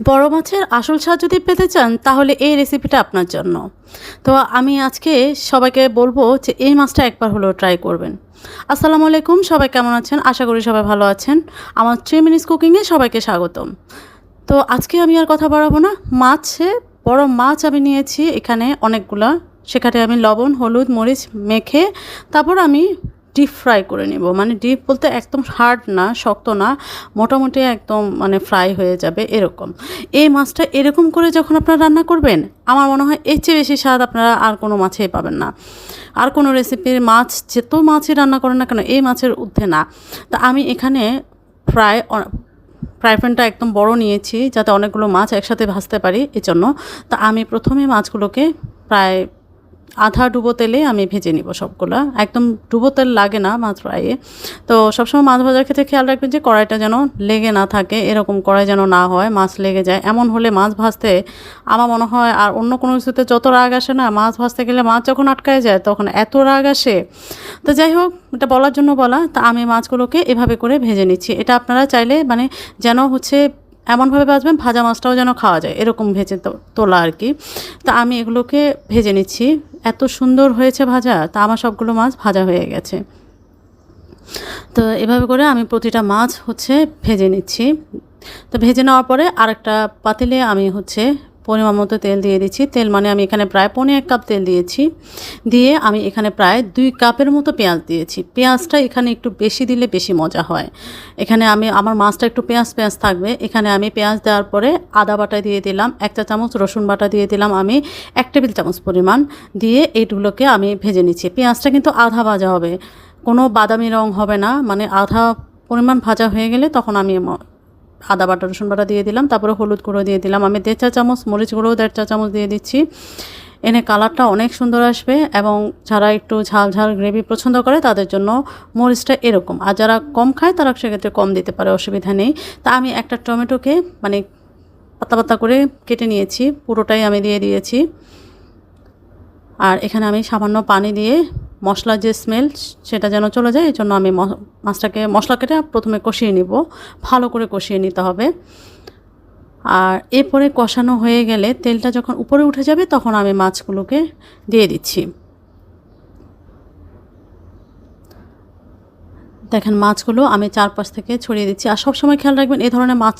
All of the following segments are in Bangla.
বড় মাছের আসল স্বাদ যদি পেতে চান তাহলে এই রেসিপিটা আপনার জন্য। তো আমি আজকে সবাইকে বলবো যে এই মাছটা একবার হলেও ট্রাই করবেন। আসসালামু আলাইকুম, সবাই কেমন আছেন? আশা করি সবাই ভালো আছেন। আমার 3 মিনিটস কুকিংয়ে সবাইকে স্বাগতম। তো আজকে আমি আর কথা বাড়াবো না। বড় মাছ আমি নিয়েছি এখানে অনেকগুলা। সেখানে আমি লবণ, হলুদ, মরিচ মেখে তারপর আমি ডিপ ফ্রাই করে নেব। মানে ডিপ বলতে একদম হার্ড না, শক্ত না, মোটামুটি একদম মানে ফ্রাই হয়ে যাবে এরকম। এই মাছটা এরকম করে যখন আপনারা রান্না করবেন, আমার মনে হয় এর চেয়ে বেশি স্বাদ আপনারা আর কোনো মাছেই পাবেন না। আর কোনো রেসিপির মাছ যেত মাছই রান্না করেন না কেন, এই মাছের ঊর্ধ্বে না। তা আমি এখানে ফ্রাই প্যানটা একদম বড় নিয়েছি যাতে অনেকগুলো মাছ একসাথে ভাজতে পারি এজন্য। তা আমি প্রথমে মাছগুলোকে প্রায় আধা ডুবো তেলে আমি ভেজে নিব সবগুলা। একদম ডুবো তেল লাগে না মাছ ফ্রাইয়ে। তো সবসময় মাছ ভাজার ক্ষেত্রে খেয়াল রাখবেন যে কড়াইটা যেন লেগে না থাকে, এরকম কড়াই যেন না হয় মাছ লেগে যায়। এমন হলে মাছ ভাজতে আমার মনে হয় আর অন্য কোনো কিছুতে যত রাগ আসে না, মাছ ভাজতে গেলে মাছ যখন আটকায় যায় তখন এত রাগ আসে। তো যাই হোক, এটা বলার জন্য বলা। তা আমি মাছগুলোকে এভাবে করে ভেজে নিচ্ছি। এটা আপনারা চাইলে মানে যেন হচ্ছে এমনভাবে ভাজবেন ভাজা মাছটাও যেন খাওয়া যায়, এরকম ভেজে তোলা আর কি। তা আমি এগুলোকে ভেজে নিচ্ছি। এত সুন্দর হয়েছে ভাজা। তা আমার সবগুলো মাছ ভাজা হয়ে গেছে। তো এভাবে করে আমি প্রতিটা মাছ হচ্ছে ভেজে নিচ্ছি। তো ভেজে নেওয়ার পরে আরেকটা পাতিলে আমি হচ্ছে পরিমাণ মতো তেল দিয়ে দিচ্ছি। তেল মানে আমি এখানে প্রায় 1.5 কাপ তেল দিয়েছি। দিয়ে আমি এখানে প্রায় 2 কাপের মতো পেঁয়াজ দিয়েছি। পেঁয়াজটা এখানে একটু বেশি দিলে বেশি মজা হয়। এখানে আমার মাছটা একটু পেঁয়াজ থাকবে। এখানে আমি পেঁয়াজ দেওয়ার পরে আদা বাটা দিয়ে দিলাম, 1 চা চামচ রসুন বাটা দিয়ে দিলাম আমি 1 টেবিল চামচ পরিমাণ। দিয়ে এইগুলোকে আমি ভেজে নিচ্ছি। পেঁয়াজটা কিন্তু আধা ভাজা হবে, কোনো বাদামি রং হবে না। মানে আধা পরিমাণ ভাজা হয়ে গেলে তখন আমি আদা বাটা রসুন বাটা দিয়ে দিলাম। তারপরে হলুদ গুঁড়ো দিয়ে দিলাম আমি 1.5 চা চামচ, মরিচ গুঁড়ো 1.5 চা চামচ দিয়ে দিচ্ছি। এনে কালারটা অনেক সুন্দর আসবে এবং যারা একটু ঝাল ঝাল গ্রেভি পছন্দ করে তাদের জন্য মরিচটা এরকম, আর যারা কম খায় তারা সেক্ষেত্রে কম দিতে পারে, অসুবিধা নেই। তা আমি একটা টমেটোকে মানে পাতা পাতা করে কেটে নিয়েছি, পুরোটাই আমি দিয়ে দিয়েছি। আর এখানে আমি সামান্য পানি দিয়ে মশলার যে স্মেল সেটা যেন চলে যায় এই জন্য আমি মশলাকে প্রথমে কষিয়ে নিব, ভালো করে কষিয়ে নিতে হবে। আর এরপরে কষানো হয়ে গেলে তেলটা যখন উপরে উঠে যাবে তখন আমি মাছগুলোকে দিয়ে দিচ্ছি। দেখেন মাছগুলো আমি চারপাশ থেকে ছড়িয়ে দিচ্ছি। আর সবসময় খেয়াল রাখবেন এই ধরনের মাছ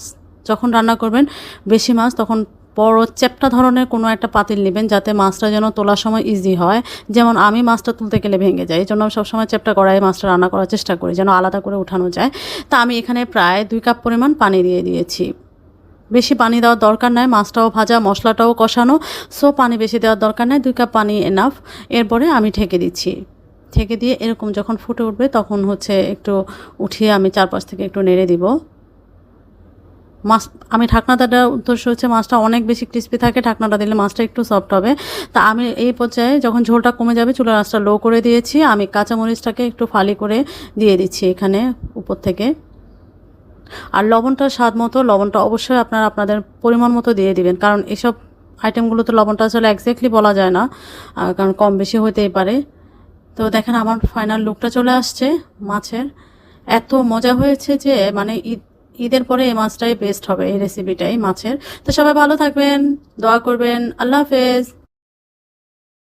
যখন রান্না করবেন, বেশি মাছ তখন বড় চ্যাপ্টা ধরনের কোনো একটা পাতিল নেবেন যাতে মাছটা যেন তোলার সময় ইজি হয়। যেমন আমি মাছটা তুলতে গেলে ভেঙে যায়, এই জন্য আমি সবসময় চ্যাপ্টা কড়াইয়ে মাছটা রান্না করার চেষ্টা করি যেন আলাদা করে উঠানো যায়। তা আমি এখানে প্রায় 2 কাপ পরিমাণ পানি দিয়ে দিয়েছি। বেশি পানি দেওয়ার দরকার নাই, মাছটাও ভাজা মশলাটাও কষানো, সো পানি বেশি দেওয়ার দরকার নাই, 2 কাপ পানি এনাফ। এরপরে আমি ঢেকে দিচ্ছি। ঢেকে দিয়ে এরকম যখন ফুটে উঠবে তখন হচ্ছে একটু উঠিয়ে আমি চারপাশ থেকে একটু নেড়ে দিব। মাছ আমি ঢাকনাটা দেওয়ার উদ্দেশ্য হচ্ছে মাছটা অনেক বেশি ক্রিস্পি থাকে, ঢাকনাটা দিলে মাছটা একটু সফট হবে। তা আমি এই পর্যায়ে যখন ঝোলটা কমে যাবে চুলার আঁচটা লো করে দিয়েছি। আমি কাঁচামরিচটাকে একটু ফালি করে দিয়ে দিচ্ছি এখানে উপর থেকে। আর লবণটা স্বাদ মতো, লবণটা অবশ্যই আপনারা আপনাদের পরিমাণ মতো দিয়ে দিবেন, কারণ এসব আইটেমগুলোতে লবণটা আসলে এক্স্যাক্টলি বলা যায় না, কারণ কম বেশি হতেই পারে। তো দেখেন আমার ফাইনাল লুকটা চলে আসছে মাছের। এত মজা হয়েছে যে মানে ঈদের পরে এই মাছটাই বেস্ট হবে, এই রেসিপিটাই মাছের। তো সবাই ভালো থাকবেন, দোয়া করবেন। আল্লাহ হাফেজ।